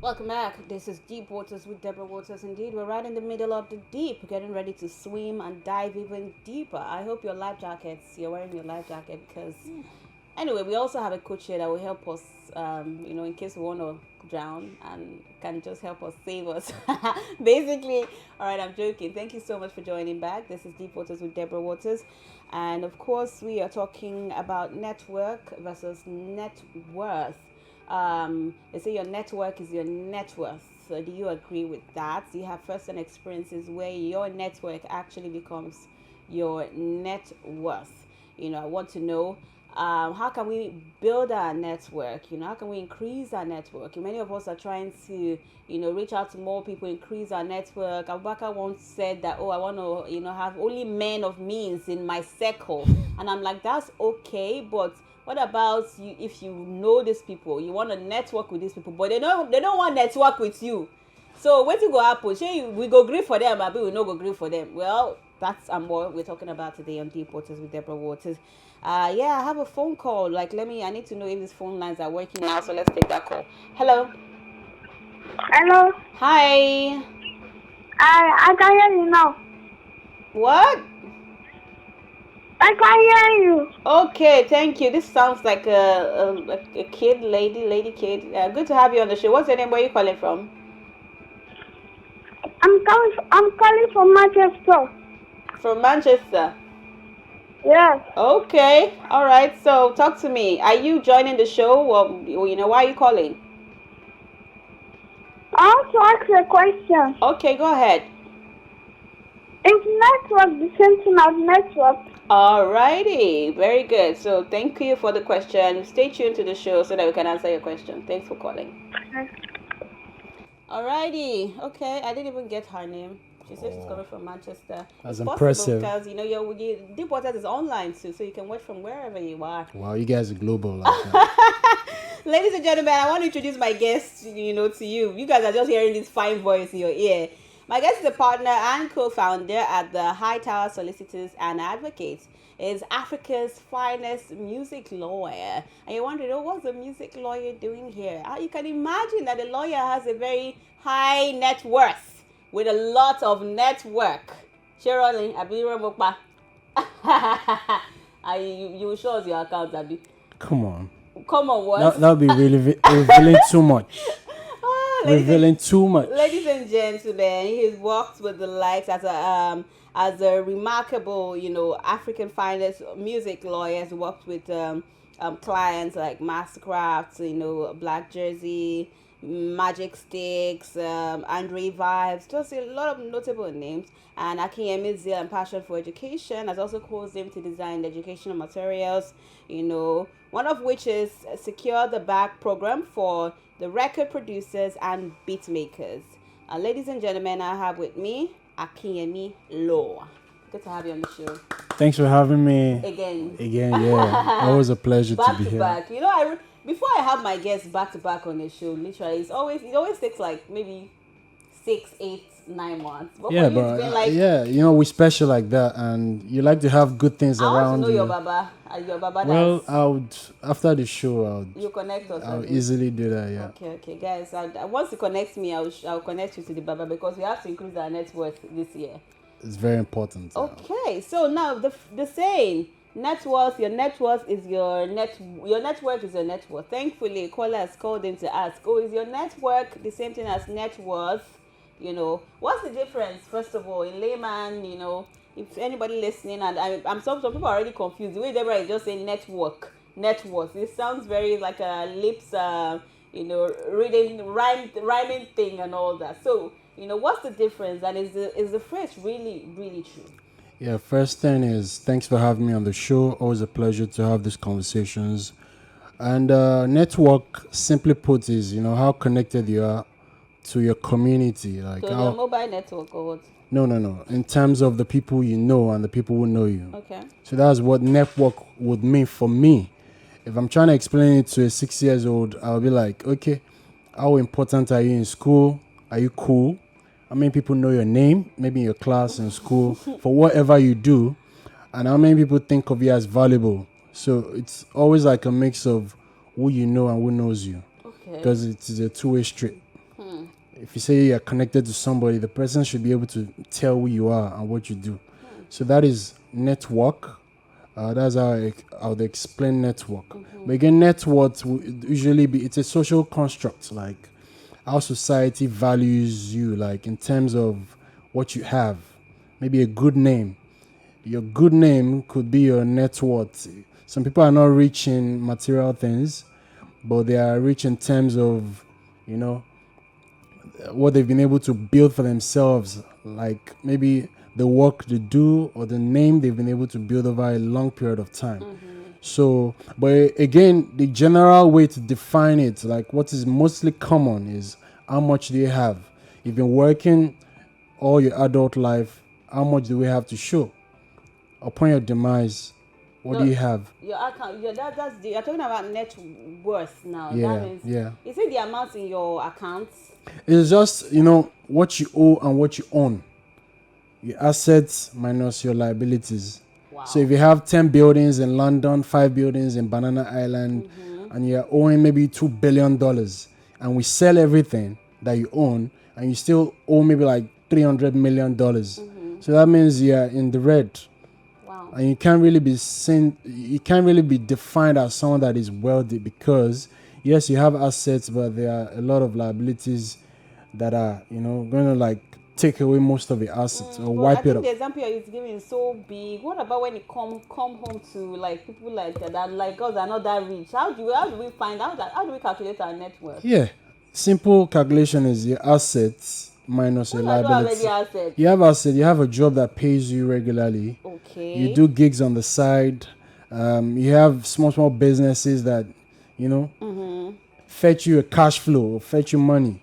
Welcome back. This is Deep Waters with Debrah Waters. Indeed, we're right in the middle of the deep, getting ready to swim and dive even deeper. I hope your life jackets, you're wearing your life jacket because, anyway, we also have a coach here that will help us, in case we want to drown and can just help us save us. Basically, all right, I'm joking. Thank you so much for joining back. This is Deep Waters with Debrah Waters. And of course, we are talking about network versus net worth. They say your network is your net worth. So do you agree with that? Do you have first-hand experiences where your network actually becomes your net worth? I want to know how can we build our network? How can we increase our network? Many of us are trying to, reach out to more people, increase our network. Abubakar once said that, I want to, have only men of means in my circle. And I'm like, that's okay, but what about you if you know these people, you want to network with these people, but they don't want to network with you? So wetin go happen? Shey we go gree for them, abi we no go gree for them? Well, that's what we're talking about today on Deep Waters with Debrah Waters. I have a phone call. I need to know if these phone lines are working now, so let's take that call. Hello. Hello. Hi. I can hear you now. What? I can hear you. Okay, thank you. This sounds like a kid, lady kid. Good to have you on the show. What's your name? Where are you calling from? I'm calling from Manchester. From Manchester. Yes. Okay, all right. So talk to me. Are you joining the show, or why are you calling? I want to ask you a question. Okay, go ahead. Is network the same thing as network? Alrighty, very good. So thank you for the question. Stay tuned to the show so that we can answer your question. Thanks for calling. Alrighty, okay. I didn't even get her name. She said she's coming from Manchester. That's it's impressive. Because your Deep Waters is online too, so you can watch from wherever you are. Wow, you guys are global like that. Ladies and gentlemen, I want to introduce my guest, to you. You guys are just hearing this fine voice in your ear. My guest is a partner and co-founder at the High Tower Solicitors and Advocates. Is Africa's finest music lawyer. And you want to know what's the music lawyer doing here? You can imagine that the lawyer has a very high net worth with a lot of network. Cheryl, Abi you will show us your account, Abi. Come on. Come on, what? That would be really revealing too much. Revealing too much. Ladies and gentlemen, he's worked with the likes as a remarkable, African finest music lawyer. He's worked with clients like Mastercraft, Black Jersey, Magic Sticks, Andre Vibes, just a lot of notable names. And Akinyemi's zeal and passion for education has also caused him to design educational materials, one of which is Secure the Bag program for the record producers and beat makers. Ladies and gentlemen, I have with me Akinyemi Law. Good to have you on the show. Thanks for having me. Again, yeah. Always a pleasure back to be to here. back. Before I have my guests back to back on the show, literally, it always takes like maybe 6, 8, 9 months. But Yeah, but we special like that, and you like to have good things I around want to know your baba. Your baba. Well, after the show, you connect us. I'll easily do that. Yeah. Okay, guys. Once you connect me, I'll connect you to the baba because we have to increase our net worth this year. It's very important. Okay, so now the saying, net worth, your net worth is your network is your net worth. Thankfully, caller has called in to ask, is your network the same thing as net worth? What's the difference? First of all, in layman, if anybody listening, and I'm some people are already confused. The way Debrah is just saying net worth. It sounds very like a lips, reading rhyming thing and all that. So, what's the difference? And is the phrase really, really true? Yeah, first thing is thanks for having me on the show. Always a pleasure to have these conversations. And network, simply put, is how connected you are to your community. So your mobile network or what? No. In terms of the people you know and the people who know you. Okay. So that's what network would mean for me. If I'm trying to explain it to a 6-year-old, I'll be like, okay, how important are you in school? Are you cool? How many people know your name, maybe in your class, in school, for whatever you do? And how many people think of you as valuable? So it's always like a mix of who you know and who knows you. Okay. Because it's a two-way street. If you say you're connected to somebody, the person should be able to tell who you are and what you do. So that is network. That's how I would explain network. But again, network would usually be, it's a social construct, like how society values you, like in terms of what you have. Maybe a good name. Your good name could be your net worth. Some people are not rich in material things, but they are rich in terms of, what they've been able to build for themselves, like maybe the work they do or the name they've been able to build over a long period of time. So, but again, the general way to define it, like what is mostly common, is how much do you have? You've been working all your adult life, how much do we have to show? Upon your demise, what do you have? Your account, you're talking about net worth now. Yeah, That means, yeah. Is it the amount in your accounts? It's just, what you owe and what you own. Your assets minus your liabilities. Wow. So if you have 10 buildings in London, 5 buildings in Banana Island, and you're owing maybe $2 billion, and we sell everything that you own, and you still owe maybe like $300 million. So that means you're in the red. Wow. And you can't really be defined as someone that is wealthy, because yes, you have assets, but there are a lot of liabilities that are, going to like take away most of the assets or wipe it I think up. the example you're giving is so big. What about when you come home to like people like that, like us, are not that rich? How do we calculate our net worth? Yeah, simple calculation is your assets minus your liabilities. You have assets. You have assets. You have a job that pays you regularly. Okay. You do gigs on the side. You have small businesses that fetch you a cash flow, fetch you money,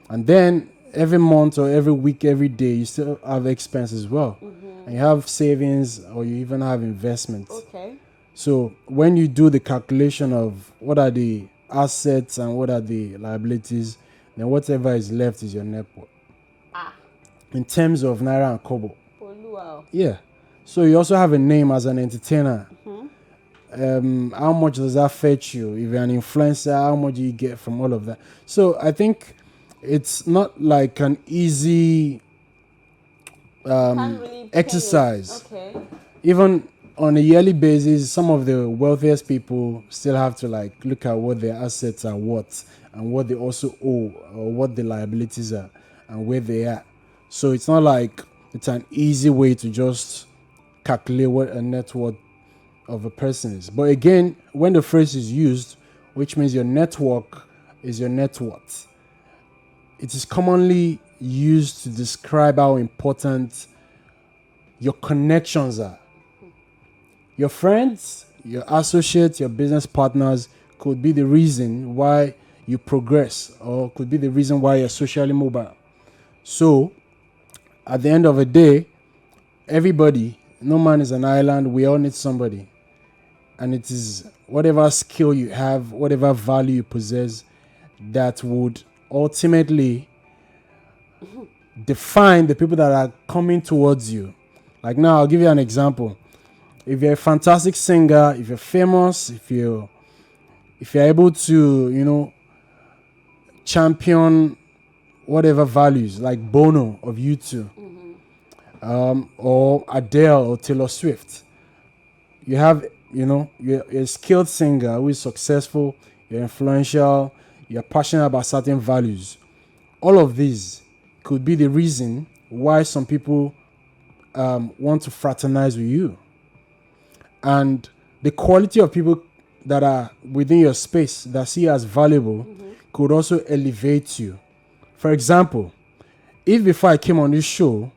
and then every month or every week, every day, you still have expense as well. And you have savings, or you even have investments. Okay. So when you do the calculation of what are the assets and what are the liabilities, then whatever is left is your net worth. In terms of Naira and Kobo. Wow. Yeah. So you also have a name as an entertainer. How much does that fetch you? If you're an influencer, how much do you get from all of that? So I think it's not like an easy Really exercise. Okay. Even on a yearly basis, some of the wealthiest people still have to like look at what their assets are worth and what they also owe, or what the liabilities are and where they are. So it's not like it's an easy way to just calculate what a net worth of a person is. But again, when the phrase is used, which means your network is your net worth, it is commonly used to describe how important your connections are. Your friends, your associates, your business partners could be the reason why you progress, or could be the reason why you're socially mobile. So, at the end of the day, everybody, no man is an island, we all need somebody. And it is whatever skill you have, whatever value you possess, that would ultimately define the people that are coming towards you. Like now, I'll give you an example. If you're a fantastic singer, if you're famous, if you're able to, champion whatever values, like Bono of U2, or Adele or Taylor Swift, you have, you're a skilled singer who is successful, you're influential, you're passionate about certain values. All of these could be the reason why some people want to fraternize with you. And the quality of people that are within your space that see you as valuable could also elevate you. For example, if before I came on this show,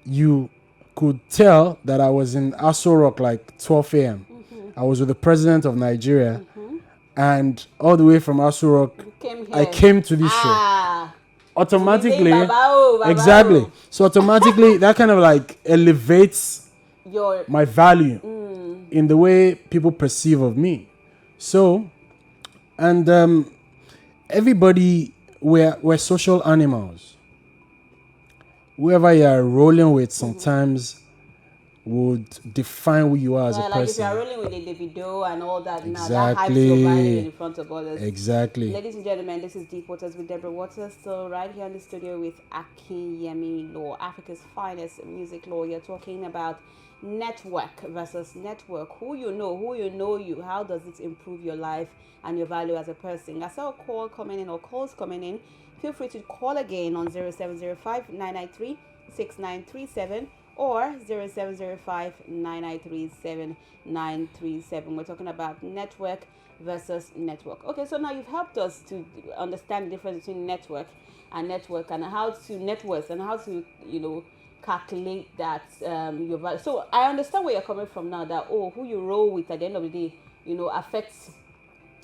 you could tell that I was in Aso Rock like 12 a.m. I was with the president of Nigeria, and all the way from Aso Rock, I came to this show. Automatically, exactly. So automatically, that kind of like elevates my value in the way people perceive of me. So, and everybody, we're social animals. Whoever you are rolling with, sometimes would define who you are as a Like if you are person. rolling with a Davido and all that, now that hypes your value in front of others. Exactly. Ladies and gentlemen, this is Deep Waters with Debrah Waters. So right here in the studio with Akinyemi Law, Africa's finest music lawyer, talking about network versus network. Who you know you. How does it improve your life and your value as a person? I saw a call coming in or calls coming in. Feel free to call again on 0705 993 6937 or 0705 993 7937. We're talking about network versus network. Okay, so now you've helped us to understand the difference between network and how to net worth and how to calculate that your value. So I understand where you're coming from now, that who you roll with at the end of the day affects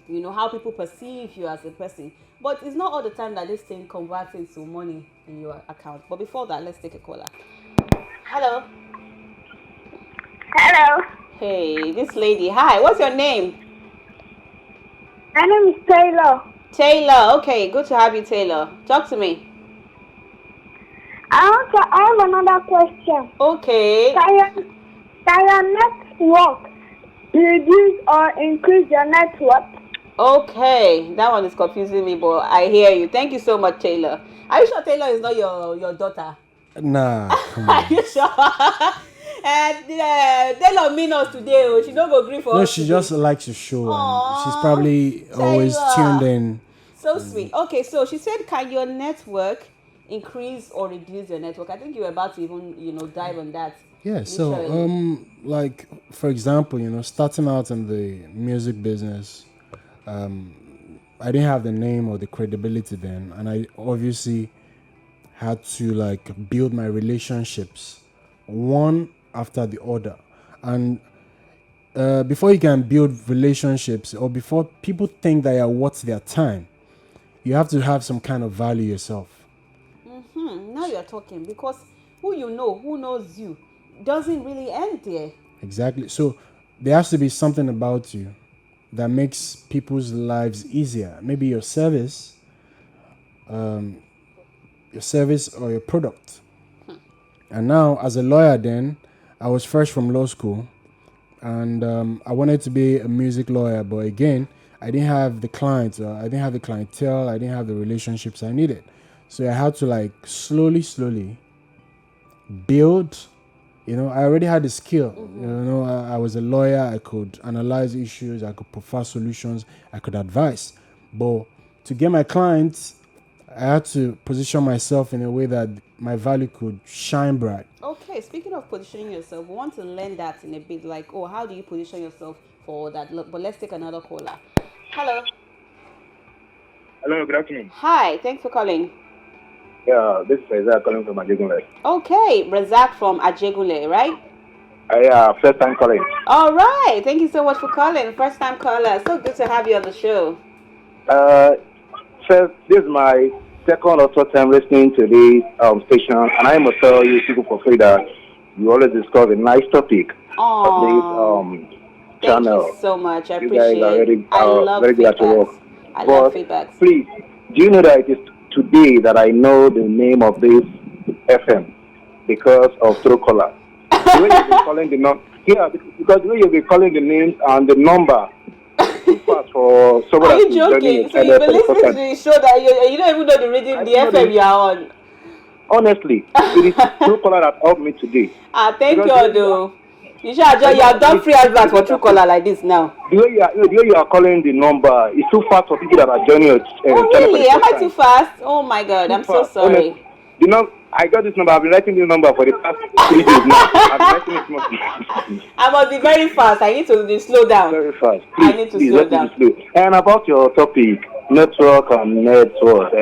how people perceive you as a person. But it's not all the time that this thing converts into money in your account. But before that, let's take a caller. Hello. Hello. Hey, this lady. Hi, what's your name? My name is Taylor. Taylor. Okay, good to have you, Taylor. Talk to me. I have another question. Okay. Can your network reduce or increase your network? Okay, that one is confusing me, but I hear you. Thank you so much, Taylor. Are you sure Taylor is not your daughter? Nah, come on. Are you sure? And Taylor mean us today. She don't go agree for us. No, she just likes to show, and she's probably always Taylor. tuned in. So sweet. Okay, so she said, can your network increase or reduce your network? I think you were about to even dive on that. Yeah, so like for example, starting out in the music business, I didn't have the name or the credibility then, and I obviously had to like build my relationships one after the other. And before you can build relationships, or before people think that you're worth their time, you have to have some kind of value yourself. Now you're talking, because who knows you, doesn't really end there. Exactly. So there has to be something about you that makes people's lives easier. Maybe your service or your product. And now, as a lawyer, then I was fresh from law school, and I wanted to be a music lawyer, but again, I didn't have the clients, I didn't have the clientele, I didn't have the relationships I needed. So I had to like slowly build. I already had the skill. I was a lawyer. I could analyze issues. I could provide solutions. I could advise. But to get my clients, I had to position myself in a way that my value could shine bright. Okay, speaking of positioning yourself, we want to learn that in a bit. Like, how do you position yourself for that? But let's take another caller. Hello. Hello, good afternoon. Hi, thanks for calling. Yeah, this is Razak calling from Ajegule. Okay, Razak from Ajegule, right? First time calling. All right, thank you so much for calling. First time caller. So good to have you on the show. First, this is my second or third time listening to this station, and I must tell you people for free that you always discuss a nice topic of this channel. Thank you so much. I you appreciate guys are it. I love very good at your work. I love feedbacks. Please, do you know that it is today that I know the name of this FM because of Truecaller? The way you've been calling the number, because the way you've been calling the names and the number too fast for someone. Are you joking? So you've been listening to the show that you don't even know the rhythm, the FM you are on. Honestly, it is Truecaller that helped me today. Thank you, though. You should have you have done free advert for Truecaller like this now. The way you are calling the number is too fast for people that are joining your oh really? Am I too fast? Oh my God, I'm so sorry. Honestly, I got this number. I've been writing this number for the past 3 days now. I've been writing this number. I must be very fast. I need to slow down. Very fast. I need to slow down. And about your topic, network and network.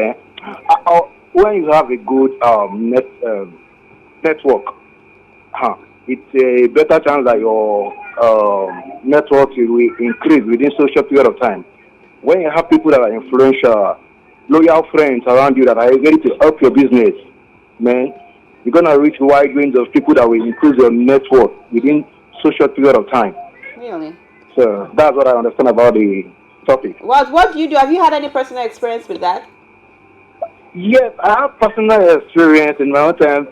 When you have a good network, it's a better chance that your network will increase within so short period of time. When you have people that are influential, loyal friends around you that are ready to help your business, man, you're going to reach a wide range of people that will increase your network within so short period of time. Really? So that's what I understand about the topic. What do you do? Have you had any personal experience with that? Yes, I have personal experience in my own time.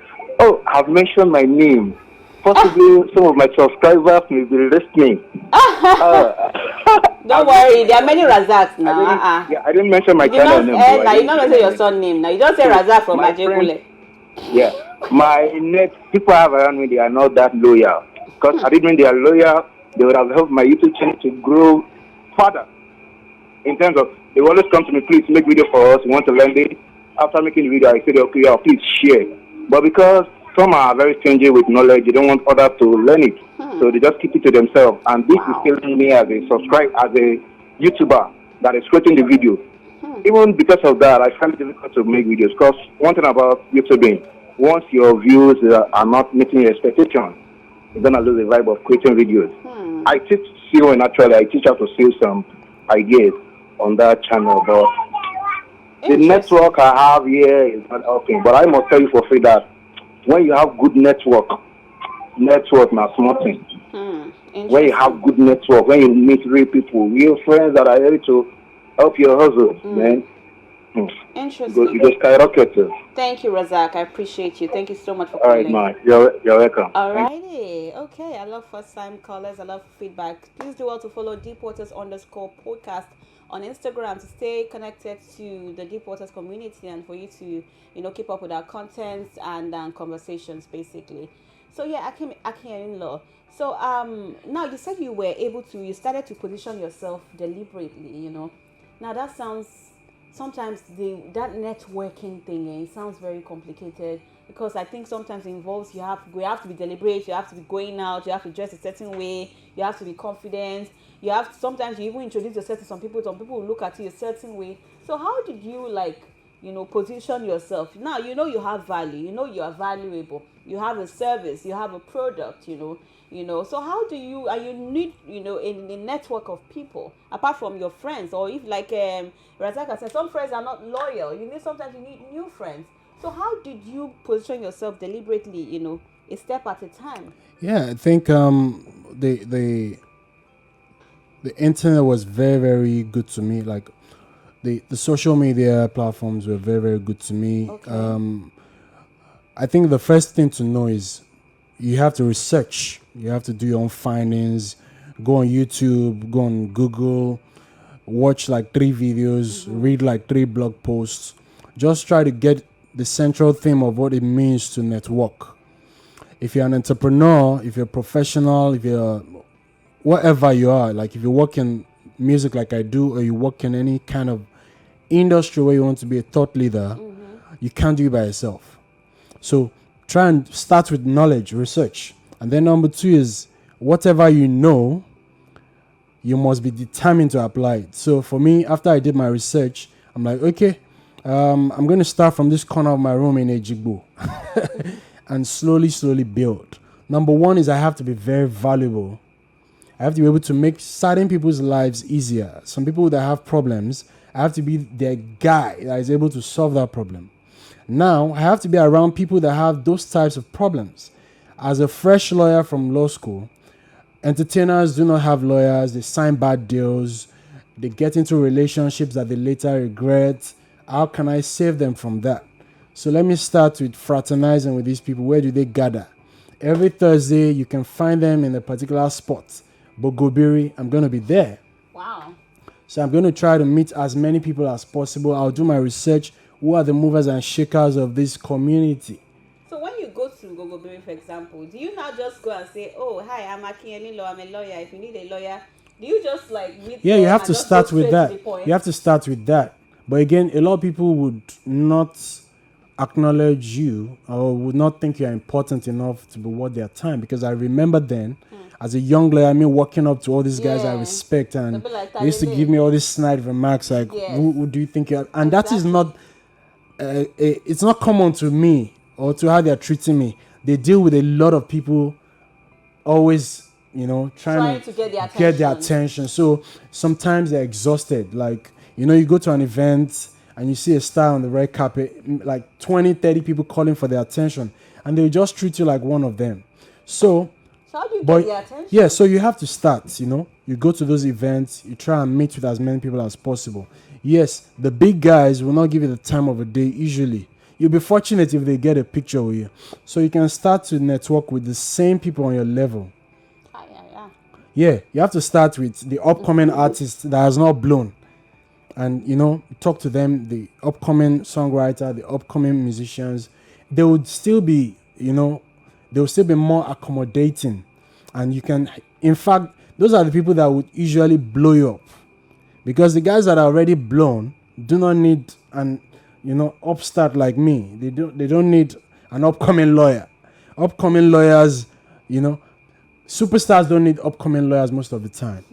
I've mentioned my name. Possibly some of my subscribers may be listening. Don't worry, there are many Razaks now. I didn't mention my You did channel not, name. now you not mention your son name. Now you just say Razak from Ajekule. Yeah, my next people I have around me, they are not that loyal. Because I didn't mean they are loyal, they would have helped my YouTube channel to grow further. In terms of, they always come to me, please make video for us, we want to learn this. After making the video, I said, okay, yeah, please share. But because some are very stingy with knowledge, they don't want others to learn it. So they just keep it to themselves. And this is killing me as a YouTuber that is creating the video. Even because of that, I find it difficult to make videos. Because one thing about YouTubing, once your views are not meeting your expectations, you're going to lose the vibe of creating videos. I teach sewing, actually. I teach how to sew some ideas on that channel. But the network I have here is not helping. But I must tell you for free that when you have good network not small thing. When you have good network, when you meet real people, real friends that are ready to help your hustle, man. Interesting. You just skyrocket. Thank you, Razak. I appreciate you. Thank you so much for calling. All right, man. You're welcome. Alrighty. Okay. I love first-time callers. I love feedback. Please do well to follow Deepwaters_podcast on Instagram to stay connected to the Deep Waters community and for you to, keep up with our content and conversations, basically. So yeah, Akin-Law. So now you said you started to position yourself deliberately. Now that sounds. Sometimes that networking thing, it sounds very complicated because I think sometimes it involves we have to be deliberate, you have to be going out, you have to dress a certain way, you have to be confident, sometimes you even introduce yourself to some people will look at you a certain way. So how did you position yourself? Now you have value, you are valuable, you have a service, you have a product, so how do you need a network of people apart from your friends, or if Razaka said some friends are not loyal, sometimes you need new friends. So how did you position yourself deliberately, a step at a time? Yeah, I think the internet was very, very good to me. Like the social media platforms were very, very good to me. Okay. I think the first thing to know is you have to research. You have to do your own findings. Go on YouTube, go on Google, watch 3 videos, read 3 blog posts. Just try to get the central theme of what it means to network. If you're an entrepreneur, if you're a professional, if you're whatever you are, if you work in music like I do, or you work in any kind of industry where you want to be a thought leader, you can't do it by yourself. So try and start with knowledge, research. And then number 2 is whatever you know, you must be determined to apply it. So for me, after I did my research, I'm like, okay, I'm going to start from this corner of my room in Ejigbo and slowly build. Number 1 is I have to be very valuable. I have to be able to make certain people's lives easier. Some people that have problems, I have to be their guy that is able to solve that problem. Now, I have to be around people that have those types of problems. As a fresh lawyer from law school, entertainers do not have lawyers. They sign bad deals. They get into relationships that they later regret. How can I save them from that? So let me start with fraternizing with these people. Where do they gather? Every Thursday, you can find them in a particular spot. Bogobiri, I'm going to be there. Wow. So I'm going to try to meet as many people as possible. I'll do my research. Who are the movers and shakers of this community? So when you go to Gogobiri, for example, do you now just go and say, oh, hi, I'm Akin-Law, I'm a lawyer. If you need a lawyer, do you just meet Yeah, them you have and to just start go with straight to that. the point? You have to start with that. But again, a lot of people would not acknowledge you or would not think you're important enough to be worth their time. Because I remember then, as a young lawyer, walking up to all these guys I respect, and they used to give me all these snide remarks like, who do you think you are? And that is not, it's not common to me or to how they're treating me. They deal with a lot of people always, trying to get their attention. So sometimes they're exhausted. You go to an event and you see a star on the red carpet, 20, 30 people calling for their attention, and they'll just treat you like one of them. So how do you get their attention? Yeah, so you have to start, you go to those events, you try and meet with as many people as possible. Yes, the big guys will not give you the time of a day usually. you'll be fortunate if they get a picture with you. So you can start to network with the same people on your level. Yeah, you have to start with the upcoming artist that has not blown. And, talk to them, the upcoming songwriter, the upcoming musicians. They would still be, they will still be more accommodating. And you can, in fact, those are the people that would usually blow you up. Because the guys that are already blown do not need an, upstart like me. They don't need an upcoming lawyer. Upcoming lawyers, superstars don't need upcoming lawyers most of the time.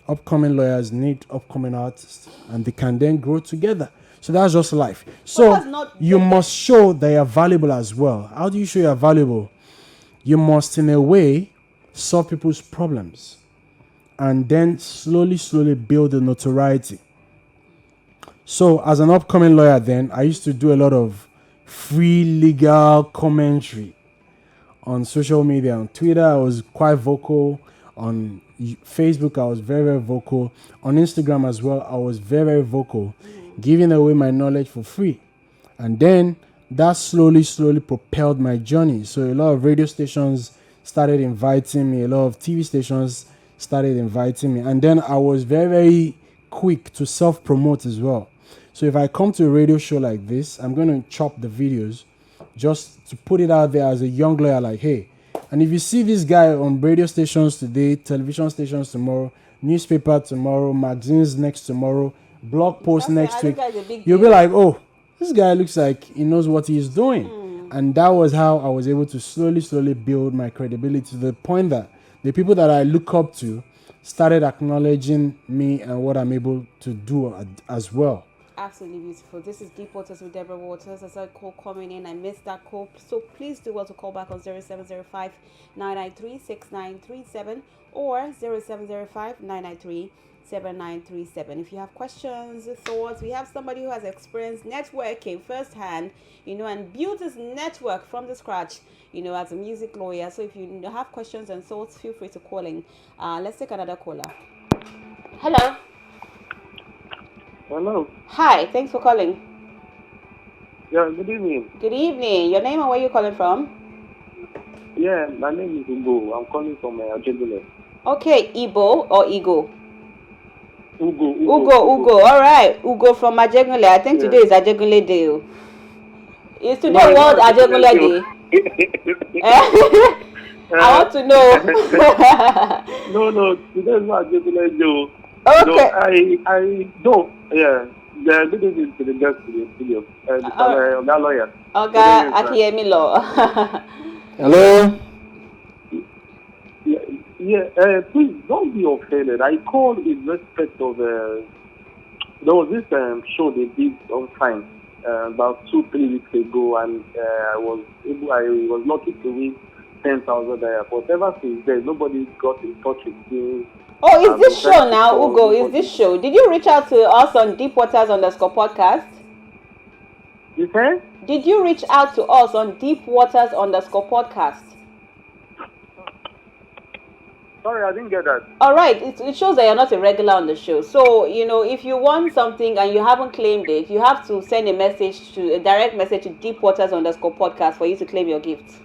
Upcoming lawyers need upcoming artists, and they can then grow together. So that's just life. So you must show that you're valuable as well. How do you show you're valuable? You must, in a way, solve people's problems, and then slowly build the notoriety. So as an upcoming lawyer then, I used to do a lot of free legal commentary on social media. On Twitter, I was quite vocal. On Facebook, I was very, very vocal. On Instagram as well, I was very, very vocal, giving away my knowledge for free. And then that slowly propelled my journey. So a lot of radio stations started inviting me. A lot of TV stations started inviting me. And then I was very, very quick to self-promote as well. So if I come to a radio show like this, I'm going to chop the videos just to put it out there as a young lawyer, like, hey. And if you see this guy on radio stations today, television stations tomorrow, newspaper tomorrow, magazines next tomorrow, blog post next week, you'll be like, oh, this guy looks like he knows what he's doing. And that was how I was able to slowly build my credibility to the point that the people that I look up to started acknowledging me and what I'm able to do as well. Absolutely beautiful. This is Deep Waters with Debrah Waters. I saw a call coming in. I missed that call. So please do well to call back on 0705 993 6937 or 0705 993 7937. If you have questions, thoughts, we have somebody who has experienced networking firsthand, and built this network from the scratch, as a music lawyer. So if you have questions and thoughts, feel free to call in. Let's take another caller. Hello. Hello. Hi, thanks for calling. Yeah, good evening. Good evening. Your name and where you calling from? Yeah, my name is Ugo. I'm calling from Ajegule. Okay, Igbo or Igo? Ugo. All right. Ugo from Ajegule. I think today is Ajegule Day. Is today World Ajegule Day? I want to know. No, today is not Ajegule Day. Okay. No, I don't. Yeah, the good evening to the guest studio. That lawyer. Okay, Akiyemi Law. Hello. Yeah. Please don't be offended. I called in respect of there was this show they did on time about 2-3 weeks ago, and I was lucky to win 10,000 there. But ever since then, nobody got in touch with me. Oh, is this show now, Ugo? Is this show? Did you reach out to us on deepwaters_podcast? You say? Did you reach out to us on deepwaters_podcast? Sorry, I didn't get that. All right, it shows that you're not a regular on the show. So, if you want something and you haven't claimed it, you have to send a direct message to deepwaters_podcast for you to claim your gift.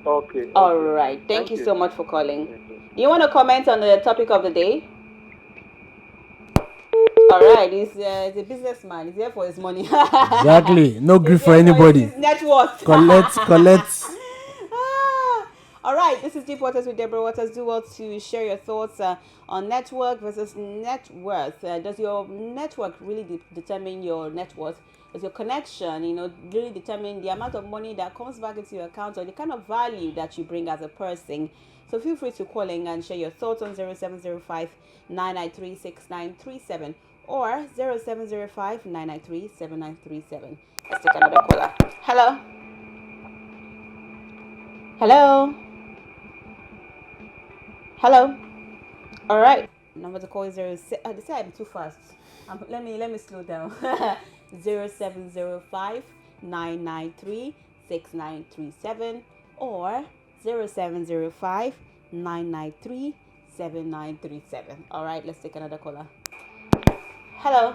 Okay. All right. Thank you so much for calling. You want to comment on the topic of the day? All right. He's a businessman. He's here for his money. Exactly. No grief for anybody. His net worth. Collect. All right. This is Deep Waters with Debrah Waters. Do well to share your thoughts on network versus net worth. Does your network really determine your net worth? Does your connection, really determine the amount of money that comes back into your account or the kind of value that you bring as a person? So feel free to call in and share your thoughts on 0705 993 6937 or 0705 993 7937. Let's take another caller. Hello. All right. Number to call is 06. They say I'm too fast. Let me slow down. 0705 993 6937 or 0705 993 7937. All right, let's take another caller. Hello.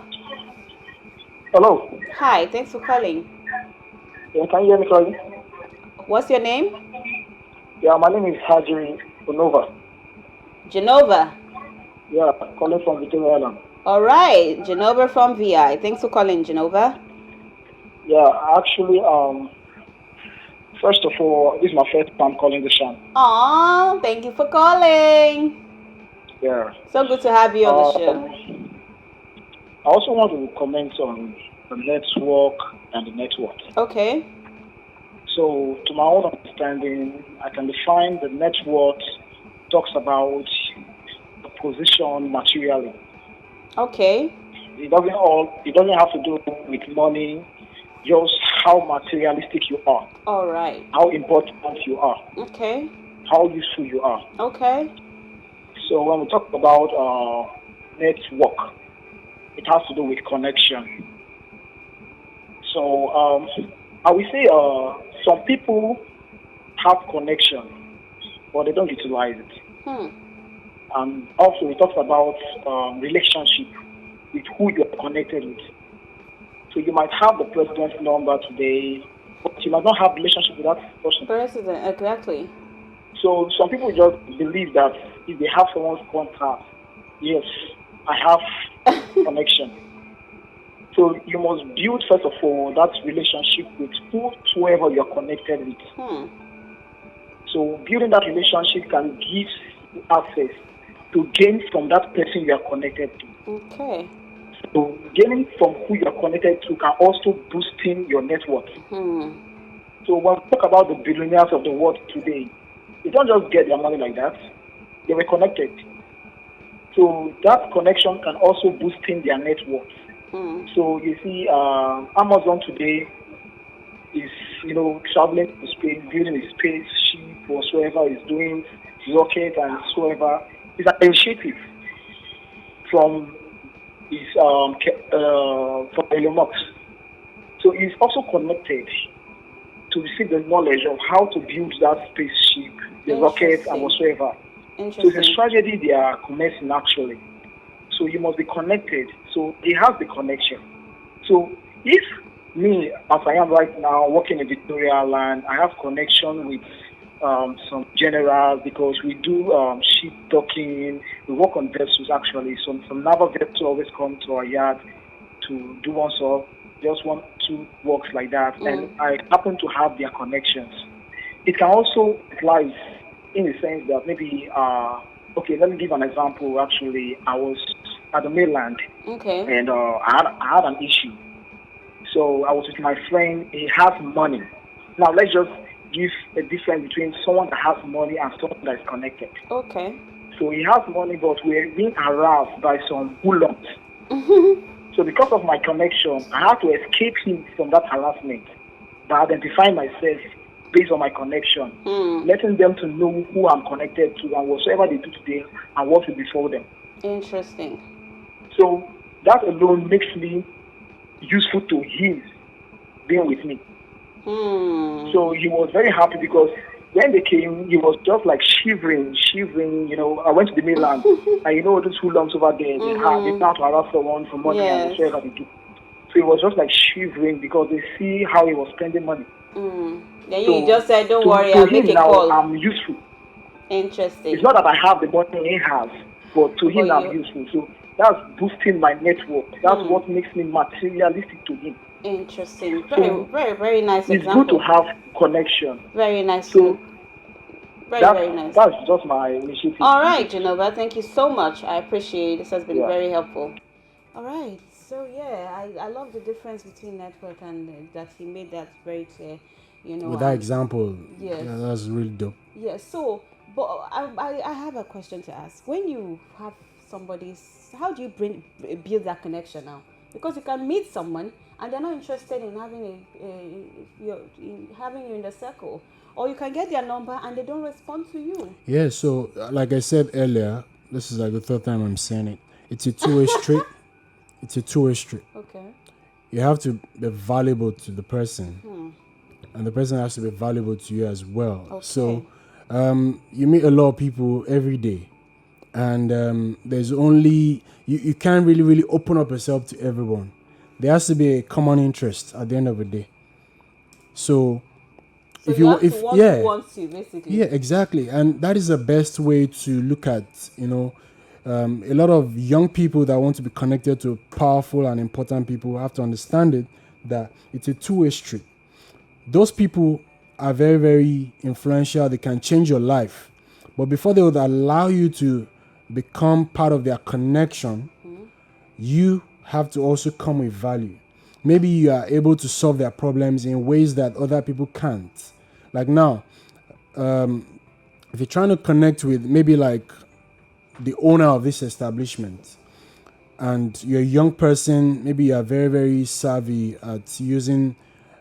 Hello. Hi, thanks for calling. Yeah, can you hear me clearly? What's your name? Yeah, my name is Hajiri Unova. Genova. Yeah, calling from Victoria Island. All right, Genova from VI. Thanks for calling, Genova. Yeah, actually, first of all, this is my first time calling the show. Aw, thank you for calling. Yeah. So good to have you on the show. I also want to comment on the network and the network. Okay. So, to my own understanding, I can define the network talks about the position materially. Okay. It doesn't have to do with money, just how materialistic you are, All right. how important you are, Okay. how useful you are. Okay. So when we talk about network, it has to do with connection. So I will say some people have connection, but they don't utilize it. And also we talked about relationship with who you are connected with. So you might have the president's number today, but you might not have relationship with that person. President, exactly. So some people just believe that if they have someone's contact, yes, I have connection. So you must build first of all that relationship with whoever you're connected with. So building that relationship can give you access to gain from that person you are connected to. Okay. So gaining from who you are connected to can also boosting your network. So when we talk about the billionaires of the world today, they don't just get their money like that. They were connected. So that connection can also boosting their network. So you see, Amazon today is, traveling to space, building a spaceship whatsoever is doing, rocket and whatsoever. It's an initiative from from Elon Musk. So he's also connected to receive the knowledge of how to build that spaceship, the rocket and whatsoever. So it's a strategy they are commencing actually. So you must be connected. So he has the connection. So if me, as I am right now, working in Victoria Island, I have connection with some generals because we do ship docking. We work on vessels actually. So some naval vessels always come to our yard to do just 1-2 works like that. And I happen to have their connections. It can also apply in the sense that maybe, okay, let me give an example. Actually, I was at the mainland, and I had an issue. So I was with my friend. He has money. Now let's just give a difference between someone that has money and someone that is connected. Okay. So he has money, but we're being harassed by some hoodlums. So because of my connection, I had to escape him from that harassment by identifying myself based on my connection, letting them to know who I'm connected to and whatsoever they do today and what will befall them. Interesting. So that alone makes me useful to him being with me. So he was very happy because when they came, he was just like shivering. I went to the mainland, and those hoodlums over there, they have to harass someone for money and whatever they do. So he was just like shivering because they see how he was spending money. Then you just said, "Don't worry, I'll make a call." I'm useful. Interesting. It's not that I have the money he has, but to him I'm useful. So that's boosting my network. That's what makes me materialistic to him. Interesting. Very nice example. It's good to have connection. Very nice. So very nice. That's just my initiative. All right, Genova, thank you so much. I appreciate it. This has been very helpful. All right. So yeah, I love the difference between network and that he made that very clear. With that example, yes, yeah, that's really dope. Yes. So, but I have a question to ask. When you have how do you build that connection now? Because you can meet someone and they're not interested in having having you in the circle, or you can get their number and they don't respond to you. Yeah. So, like I said earlier, this is like the third time I'm saying it. It's a two-way street. It's a two-way street. Okay. You have to be valuable to the person, and the person has to be valuable to you as well. Okay. So, you meet a lot of people every day, and there's only you can't really open up yourself to everyone. There has to be a common interest at the end of the day. So if you want to, basically. Yeah, exactly. And that is the best way to look at, a lot of young people that want to be connected to powerful and important people have to understand it, that it's a two-way street. Those people are very, very influential. They can change your life. But before they would allow you to become part of their connection, you have to also come with value. Maybe you are able to solve their problems in ways that other people can't. Like now, if you're trying to connect with maybe like the owner of this establishment, and you're a young person, maybe you are very, very savvy at using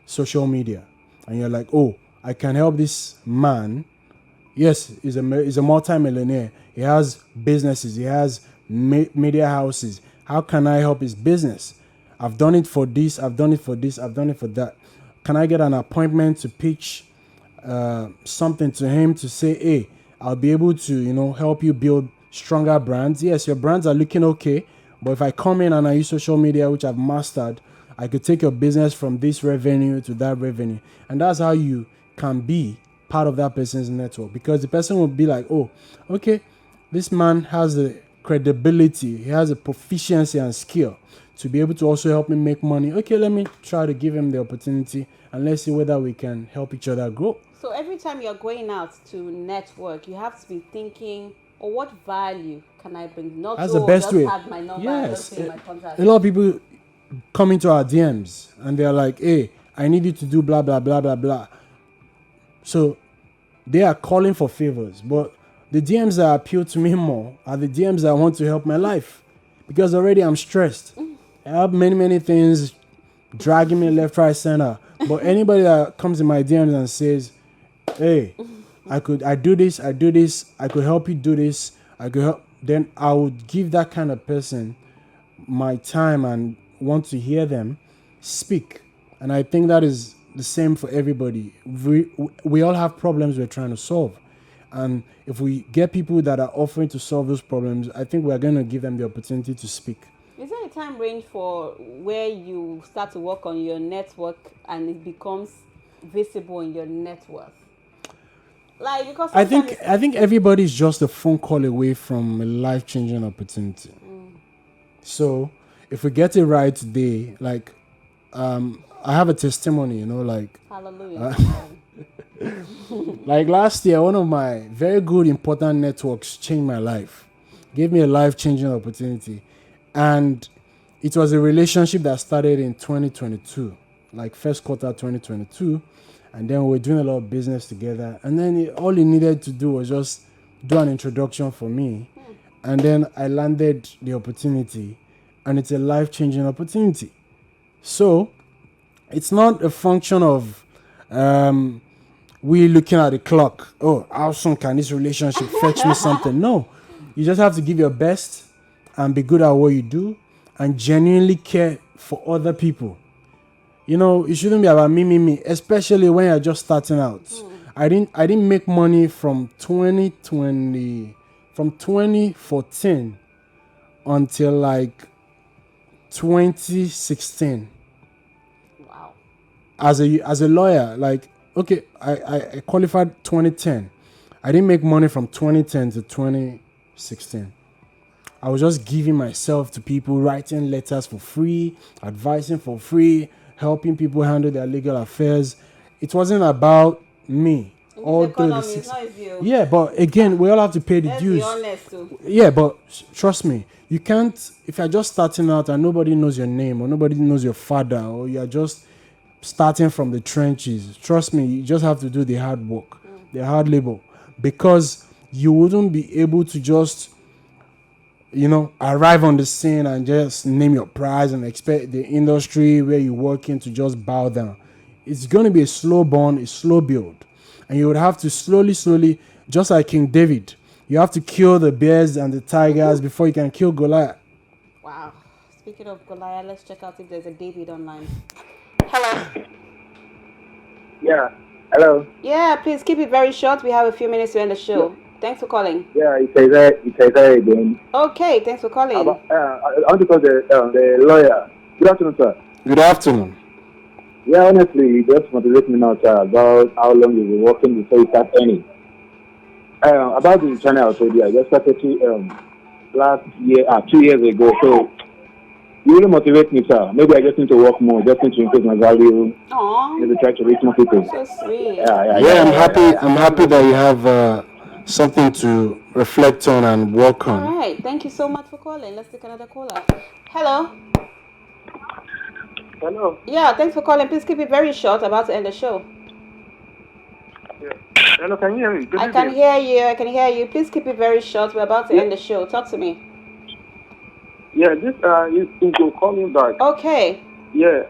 social media, and you're like, oh, I can help this man. Yes, he's a multi-millionaire. He has businesses. He has media houses. How can I help his business? I've done it for this. I've done it for this. I've done it for that. Can I get an appointment to pitch something to him to say, hey, I'll be able to, help you build stronger brands. Yes, your brands are looking okay, but if I come in and I use social media, which I've mastered, I could take your business from this revenue to that revenue. And that's how you can be part of that person's network, because the person will be like, oh, okay, this man has the credibility, he has a proficiency and skill to be able to also help me make money. Okay, let me try to give him the opportunity and let's see whether we can help each other grow. So every time you're going out to network, you have to be thinking, oh, what value can I bring? Not that's the best way. Have my number, yes, my contact. A lot of people come into our DMs and they're like, hey, I need you to do blah, blah, blah, blah, blah. So they are calling for favors, but the DMs that appeal to me more are the DMs that want to help my life, because already I'm stressed. I have many things dragging me left, right, center. But anybody that comes in my DMs and says, hey, I do this, I could help you do this, I could help, then I would give that kind of person my time and want to hear them speak. And I think that is the same for everybody. We all have problems we're trying to solve. And if we get people that are offering to solve those problems, I think we're going to give them the opportunity to speak. Is there a time range for where you start to work on your network and it becomes visible in your net worth? Like, because I think everybody's just a phone call away from a life-changing opportunity. So if we get it right today, like I have a testimony, like hallelujah. Like last year, one of my very good important networks changed my life, gave me a life-changing opportunity. And it was a relationship that started in 2022, like first quarter 2022. And then we were doing a lot of business together. And then all he needed to do was just do an introduction for me. And then I landed the opportunity. And it's a life-changing opportunity. So it's not a function of we looking at the clock. Oh, how soon can this relationship fetch me something? No. You just have to give your best and be good at what you do and genuinely care for other people. It shouldn't be about me, especially when you're just starting out. I didn't make money from 2014 until like 2016. Wow. As a lawyer, like, okay, I qualified 2010. I didn't make money from 2010 to 2016. I was just giving myself to people, writing letters for free, advising for free, helping people handle their legal affairs. It wasn't about me. Yeah, but again, we all have to pay the dues. Be honest too. Yeah, but trust me, you can't, if you're just starting out and nobody knows your name or nobody knows your father, or you're just starting from the trenches, trust me, you just have to do the hard work, the hard labor, because you wouldn't be able to just arrive on the scene and just name your price and expect the industry where you work in to just bow down. It's going to be a slow burn, a slow build. And you would have to slowly, just like King David, you have to kill the bears and the tigers before you can kill Goliath. Wow. Speaking of Goliath, let's check out if there's a David online. Hello. Yeah. Hello. Yeah, please keep it very short. We have a few minutes to end the show. Yeah. Thanks for calling. Yeah, it's that again. Okay, thanks for calling. I want to call the lawyer. Good afternoon, sir. Good afternoon. Yeah, honestly, you just motivate me now, sir, about how long you've been working before you start earning. About the channel I told you, I just started last year, 2 years ago. So you really motivate me, sir. Maybe I just need to work more, just need to increase my value. Aww. Maybe try to reach more people. So sweet. Yeah, I'm happy. I'm happy that you have something to reflect on and work on. All right. Thank you so much for calling. Let's take another caller. Hello. Hello. Yeah, thanks for calling. Please keep it very short. About to end the show. Yeah. Hello, can you hear me? I can hear you. I can hear you. Please keep it very short. We're about to end the show. Talk to me. Yeah, this is Ugo calling back. Okay. Yeah.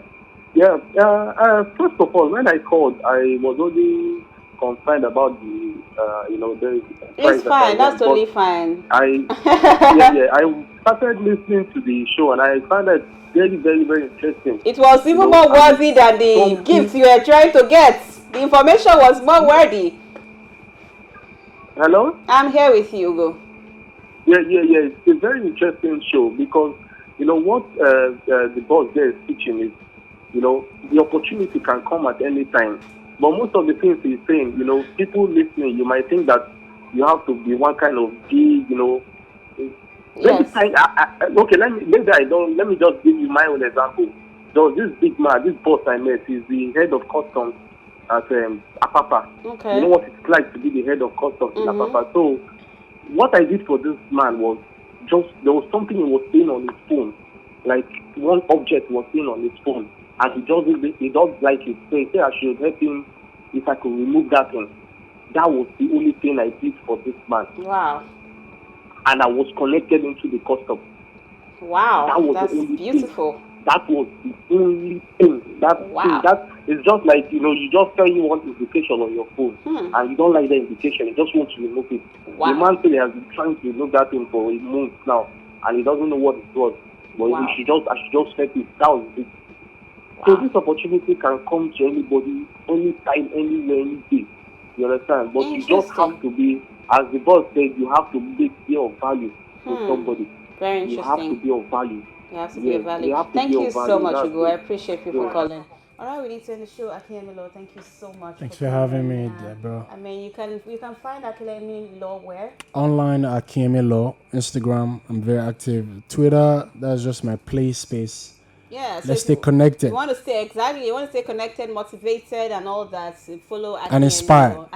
First of all, when I called, I was only concerned about the the. It's fine. That's totally fine. I started listening to the show and I found it very, very, very interesting. It was even more worthy than the gift you were trying to get. The information was more worthy. Hello? I'm here with you, Ugo. Yeah. It's a very interesting show because, what the boss there is teaching is, the opportunity can come at any time. But most of the things he's saying, people listening, you might think that you have to be one kind of big, Yes. Let me just give you my own example. There was this big man, this boss I met, he's the head of customs at Apapa. Okay. You know what it's like to be the head of customs in Apapa. So what I did for this man was there was something he was seeing on his phone, like one object was seen on his phone, and he doesn't like it. So he said I should help him if I could remove that thing. That was the only thing I did for this man. Wow. And I was connected into the custom. Wow, that's beautiful. Thing. That was the only thing. That is just like, you just tell you one indication on your phone, and you don't like the indication, you just want to remove it. Wow. The man said he has been trying to remove that thing for a month now, and he doesn't know what it was. But I should just help it. That was it. Wow. So this opportunity can come to anybody, anytime, anywhere, any day. You understand? But you just have to be, as the boss said, you have to be of value to somebody. Very interesting. You have to be of value. You have to be of value. Thank you so much, Ugo. I appreciate you for calling. All right, we need to end the show. Akemi Law, thank you so much. Thanks for having me, Debrah. I mean, you can find Akemi Law where? Online, Akemi Law. Instagram, I'm very active. Twitter, that's just my play space. Yeah, so let's stay connected. You want to stay connected, motivated, and all that. Follow and inspired.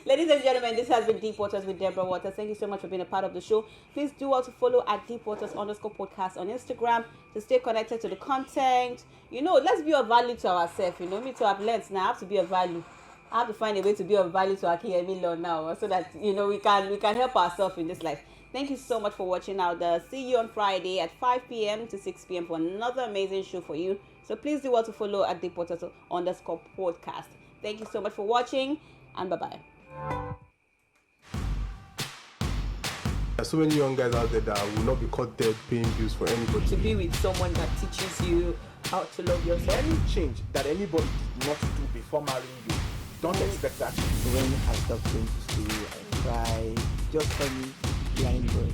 Ladies and gentlemen, this has been Deep Waters with Debrah Waters. Thank you so much for being a part of the show. Please do also follow at @deepwaters_podcast on Instagram to stay connected to the content. Let's be of value to ourselves. Me to have learned now. I have to be of value. I have to find a way to be of value to Akemi Law now, so that we can help ourselves in this life. Thank you so much for watching out there. See you on Friday at 5 p.m. to 6 p.m. for another amazing show for you. So please do also follow at @deepwaters_podcast. Thank you so much for watching, and bye-bye. There's so many young guys out there that will not be caught dead paying bills for anybody. To be with someone that teaches you how to love yourself. Any change that anybody did not do before marrying you, don't expect that. When I stopped going to school, I cried. Just call me blind boy.